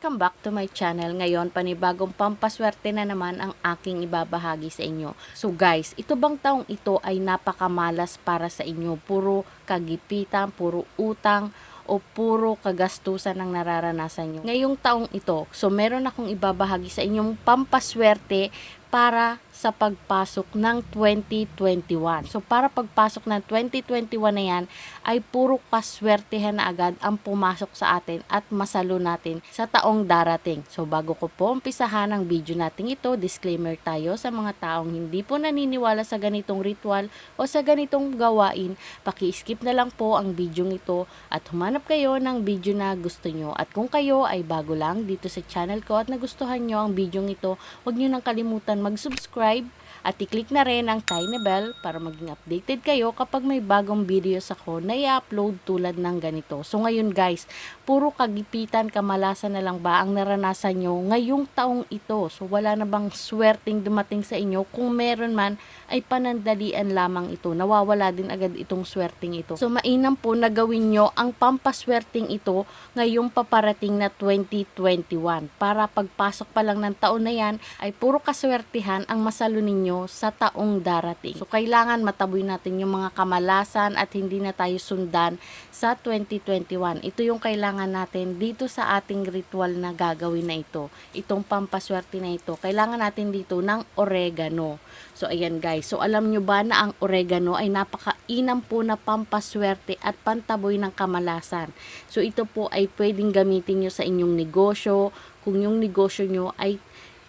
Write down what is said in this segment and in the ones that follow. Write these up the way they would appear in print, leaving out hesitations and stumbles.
Welcome back to my channel. Ngayon, panibagong pampaswerte na naman ang aking ibabahagi sa inyo. So guys, ito bang taong ito ay napakamalas para sa inyo? Puro kagipitan, puro utang, o puro kagastusan ang nararanasan nyo ngayong taong ito. So meron akong ibabahagi sa inyong pampaswerte para sa pagpasok ng 2021. So para pagpasok ng 2021 na yan ay puro kaswertehan na agad ang pumasok sa atin at masalo natin sa taong darating. So bago ko po umpisahan ang video natin ito, disclaimer tayo sa mga taong hindi po naniniwala sa ganitong ritual o sa ganitong gawain. Paki-skip na lang po ang video ito at humanap kayo ng video na gusto nyo. At kung kayo ay bago lang dito sa channel ko at nagustuhan nyo ang video ito, huwag nyo nang kalimutan mag-subscribe at i-click na rin ang tiny bell para maging updated kayo kapag may bagong videos ako na i-upload tulad ng ganito. So ngayon guys, puro kagipitan, kamalasan na lang ba ang naranasan nyo ngayong taong ito? So wala na bang swerteng dumating sa inyo? Kung meron man, ay panandalian lamang ito. Nawawala din agad itong swerteng ito. So mainam po na gawin nyo ang pampaswerteng ito ngayong paparating na 2021 para pagpasok pa lang ng taon na yan ay puro kaswertihan ang masalo ninyo sa taong darating. So kailangan mataboy natin yung mga kamalasan at hindi na tayo sundan sa 2021. Ito yung kailangan natin dito sa ating ritual na gagawin na ito. Itong pampaswerte na ito. Kailangan natin dito ng oregano. So ayan guys. So alam nyo ba na ang oregano ay napakainam po na pampaswerte at pantaboy ng kamalasan. So ito po ay pwedeng gamitin nyo sa inyong negosyo. Kung yung negosyo nyo ay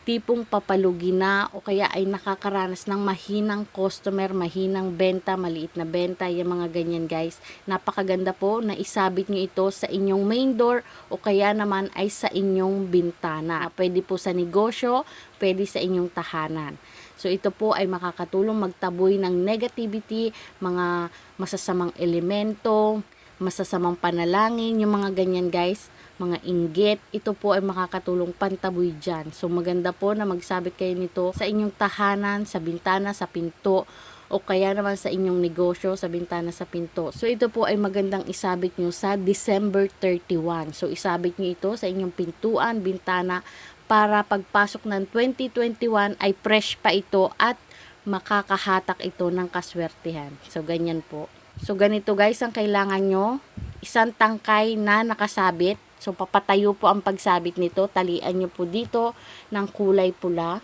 tipong papalugi na o kaya ay nakakaranas ng mahinang customer, mahinang benta, maliit na benta, yung mga ganyan guys. Napakaganda po na isabit nyo ito sa inyong main door o kaya naman ay sa inyong bintana. Pwede po sa negosyo, pwede sa inyong tahanan. So ito po ay makakatulong magtaboy ng negativity, mga masasamang elemento, masasamang panalangin, yung mga ganyan guys, mga inggit. Ito po ay makakatulong pantaboy dyan. So maganda po na magsabit kayo nito sa inyong tahanan, sa bintana, sa pinto, o kaya naman sa inyong negosyo, sa bintana, sa pinto. So ito po ay magandang isabit nyo sa December 31. So isabit nyo ito sa inyong pintuan, bintana, para pagpasok ng 2021 ay fresh pa ito at makakahatak ito ng kaswertihan. So ganyan po. So ganito guys ang kailangan nyo, isang tangkay na nakasabit. So papatayo po ang pagsabit nito, talian nyo po dito ng kulay pula.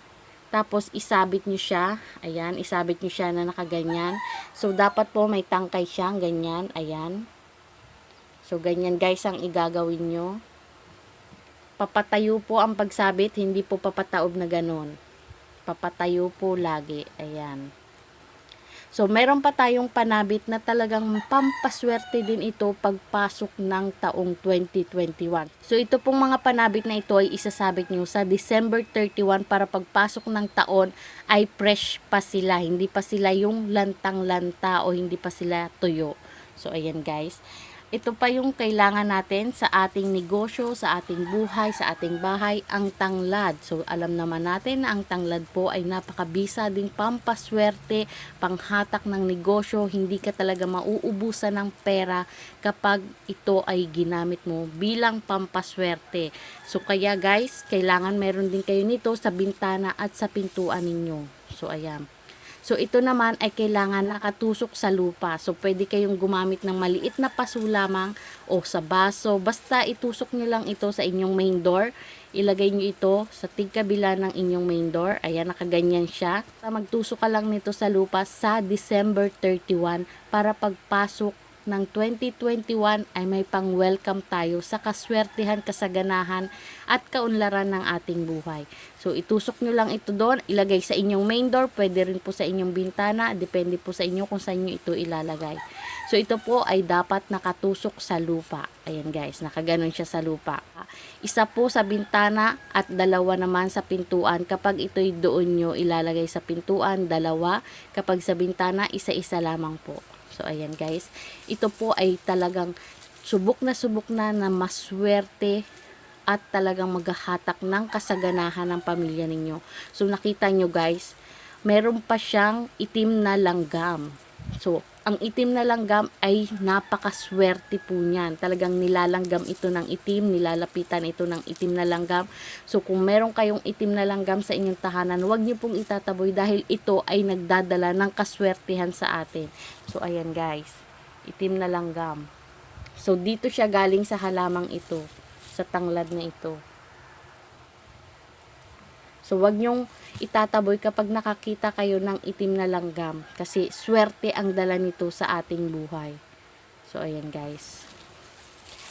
Tapos isabit nyo siya, ayan, isabit nyo siya na nakaganyan. So dapat po may tangkay siyang ganyan, ayan. So ganyan guys ang igagawin nyo. Papatayo po ang pagsabit, hindi po papataob na ganon. Papatayo po lagi, ayan. So, meron pa tayong panabit na talagang pampaswerte din ito pagpasok ng taong 2021. So, ito pong mga panabit na ito ay isasabit nyo sa December 31 para pagpasok ng taon ay fresh pa sila. Hindi pa sila yung lantang-lanta o hindi pa sila tuyo. So, ayan guys. Ito pa yung kailangan natin sa ating negosyo, sa ating buhay, sa ating bahay, ang tanglad. So, alam naman natin na ang tanglad po ay napakabisa ding pampaswerte, panghatak ng negosyo. Hindi ka talaga mauubusan ng pera kapag ito ay ginamit mo bilang pampaswerte. So, kaya guys, kailangan meron din kayo nito sa bintana at sa pintuan ninyo. So, ayan. So, ito naman ay kailangan nakatusok sa lupa. So, pwede kayong gumamit ng maliit na paso lamang o sa baso. Basta itusok nyo lang ito sa inyong main door. Ilagay nyo ito sa tigkabila ng inyong main door. Ayan, nakaganyan siya. Magtusok ka lang nito sa lupa sa December 31 para pagpasok ng 2021 ay may pang-welcome tayo sa kaswertihan, kasaganahan at kaunlaran ng ating buhay. So, itusok nyo lang ito doon, ilagay sa inyong main door, pwede rin po sa inyong bintana, depende po sa inyo kung saan nyo ito ilalagay. So, ito po ay dapat nakatusok sa lupa. Ayan guys, nakaganon siya sa lupa. Isa po sa bintana at dalawa naman sa pintuan. Kapag ito'y doon nyo ilalagay sa pintuan, dalawa. Kapag sa bintana, isa-isa lamang po. So, ayan guys. Ito po ay talagang subok na maswerte at talagang maghahatak ng kasaganahan ng pamilya ninyo. So, nakita nyo guys, meron pa siyang itim na langgam. So, ang itim na langgam ay napakaswerte po niyan. Talagang nilalanggam ito ng itim, nilalapitan ito ng itim na langgam. So kung meron kayong itim na langgam sa inyong tahanan, huwag niyo pong itataboy dahil ito ay nagdadala ng kaswertihan sa atin. So ayan guys, itim na langgam. So dito siya galing sa halamang ito, sa tanglad na ito. So, wag nyong itataboy kapag nakakita kayo ng itim na langgam. Kasi, swerte ang dala nito sa ating buhay. So, ayan guys.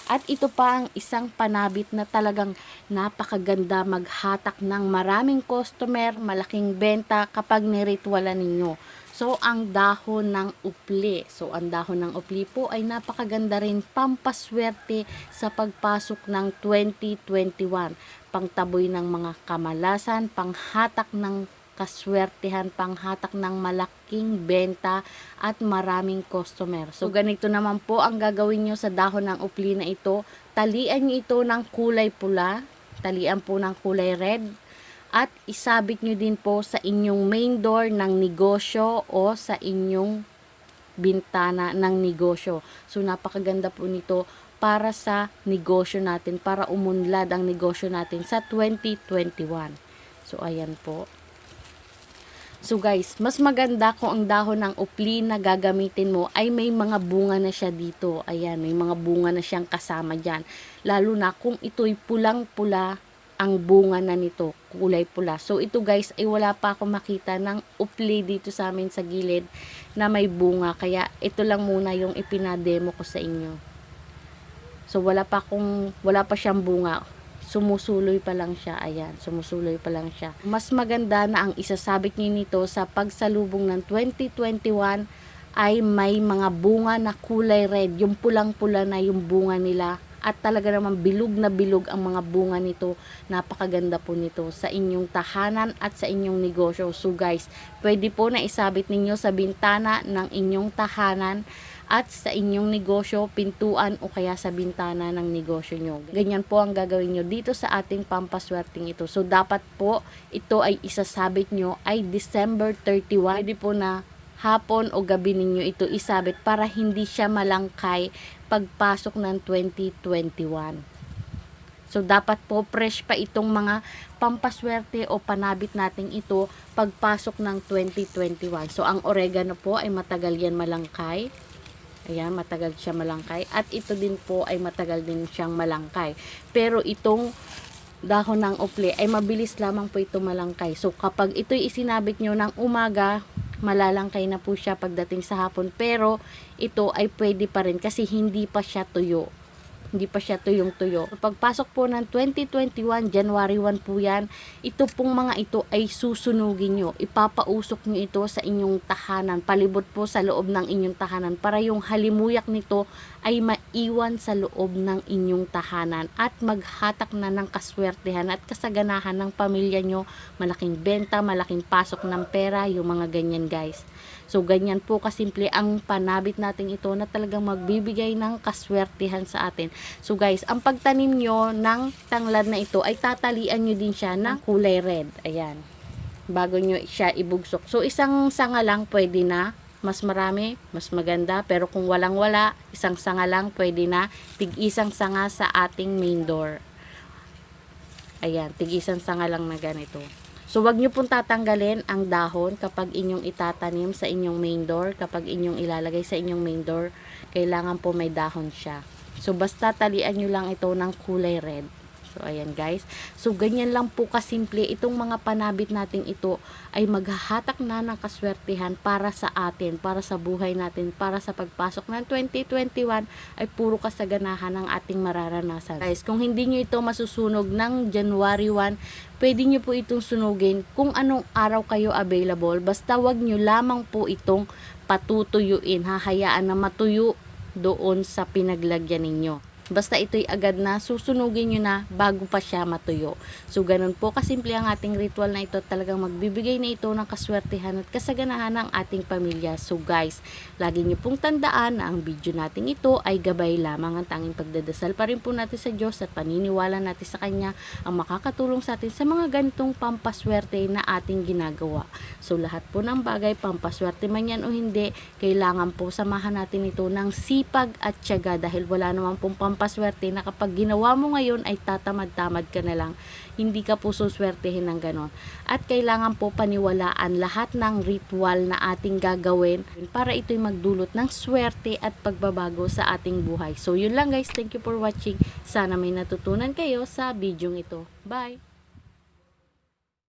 At ito pa ang isang panabit na talagang napakaganda maghatak ng maraming customer, malaking benta kapag niritwalan ninyo. So, ang dahon ng upli. So, ang dahon ng upli po ay napakaganda rin pampaswerte sa pagpasok ng 2021. Pangtaboy ng mga kamalasan, panghatak ng kaswertehan, panghatak ng malaking benta at maraming customer. So, ganito naman po ang gagawin nyo sa dahon ng upli na ito. Talian nyo ito ng kulay pula, talian po ng kulay red, at isabit nyo din po sa inyong main door ng negosyo o sa inyong bintana ng negosyo. So, napakaganda po nito para sa negosyo natin, para umunlad ang negosyo natin sa 2021. So, ayan po. So, guys, mas maganda kung ang dahon ng upli na gagamitin mo ay may mga bunga na siya dito. Ayan, may mga bunga na siyang kasama dyan. Lalo na kung ito'y pulang-pula ang bunga na nito, kulay pula. So, ito guys, ay wala pa ako makita ng upli dito sa amin sa gilid na may bunga. Kaya, ito lang muna yung ipinademo ko sa inyo. So, wala pa siyang bunga. Sumusuloy pa lang siya. Ayan, sumusuloy pa lang siya. Mas maganda na ang isasabit niyo nito sa pagsalubong ng 2021 ay may mga bunga na kulay red. Yung pulang-pula na yung bunga nila. At talaga naman bilog na bilog ang mga bunga nito. Napakaganda po nito sa inyong tahanan at sa inyong negosyo. So guys, pwede po na isabit ninyo sa bintana ng inyong tahanan at sa inyong negosyo, pintuan o kaya sa bintana ng negosyo nyo. Ganyan po ang gagawin nyo dito sa ating pampaswerteng ito. So, dapat po ito ay isasabit nyo ay December 31. Pwede po na hapon o gabi ninyo ito isabit para hindi siya malangkay pagpasok ng 2021. So, dapat po fresh pa itong mga pampaswerte o panabit natin ito pagpasok ng 2021. So, ang oregano po ay matagal yan malangkay. Ayan, matagal siya malangkay. At ito din po ay matagal din siyang malangkay. Pero itong dahon ng upli ay mabilis lamang po ito malangkay. So, kapag ito'y isinabit nyo ng umaga, malalangkay na po siya pagdating sa hapon. Pero, ito ay pwede pa rin kasi hindi pa siya tuyo. Hindi pa siya tuyong-tuyo. Pagpasok po ng 2021, January 1 po yan, ito pong mga ito ay susunugin nyo. Ipapausok nyo ito sa inyong tahanan. Palibot po sa loob ng inyong tahanan para yung halimuyak nito ay maiwan sa loob ng inyong tahanan at maghatak na ng kaswertehan at kasaganahan ng pamilya nyo. Malaking benta, malaking pasok ng pera, yung mga ganyan guys. So, ganyan po kasimple ang panabit natin ito na talagang magbibigay ng kaswertihan sa atin. So, guys, ang pagtanim nyo ng tanglad na ito ay tatalian nyo din siya ng kulay red. Ayan. Bago nyo siya ibugsok. So, isang sanga lang pwede na. Mas marami, mas maganda. Pero kung walang-wala, isang sanga lang pwede na. Tig-isang sanga sa ating main door. Ayan, tig-isang sanga lang na ganito. So, wag nyo pong tatanggalin ang dahon kapag inyong itatanim sa inyong main door. Kapag inyong ilalagay sa inyong main door, kailangan po may dahon siya. So, basta talian nyo lang ito ng kulay red. So, ayan guys. So, ganyan lang po kasimple. Itong mga panabit natin ito ay maghahatak na ng kaswertihan para sa atin, para sa buhay natin, para sa pagpasok ng 2021 ay puro kasaganahan ang ating mararanasan. Guys, kung hindi nyo ito masusunog ng January 1, pwede nyo po itong sunugin kung anong araw kayo available. Basta wag nyo lamang po itong patutuyuin. Hahayaan na matuyo doon sa pinaglagyan ninyo. Basta ito'y agad na susunugin nyo na bago pa siya matuyo. So, ganun po kasimple ang ating ritual na ito. Talagang magbibigay na ito ng kaswertehan at kasaganahan ng ating pamilya. So, guys, lagi nyo pong tandaan na ang video natin ito ay gabay lamang. Ang tanging pagdadasal pa rin po natin sa Diyos at paniniwala natin sa Kanya ang makakatulong sa atin sa mga ganitong pampaswerte na ating ginagawa. So, lahat po ng bagay, pampaswerte man yan o hindi, kailangan po samahan natin ito ng sipag at tiyaga dahil wala namang pong pampaswerte na kapag ginawa mo ngayon ay tatamad-tamad ka na lang. Hindi ka po suswertehin ng ganon. At kailangan po paniwalaan lahat ng ritual na ating gagawin para ito'y magdulot ng swerte at pagbabago sa ating buhay. So, yun lang guys. Thank you for watching. Sana may natutunan kayo sa video ito. Bye!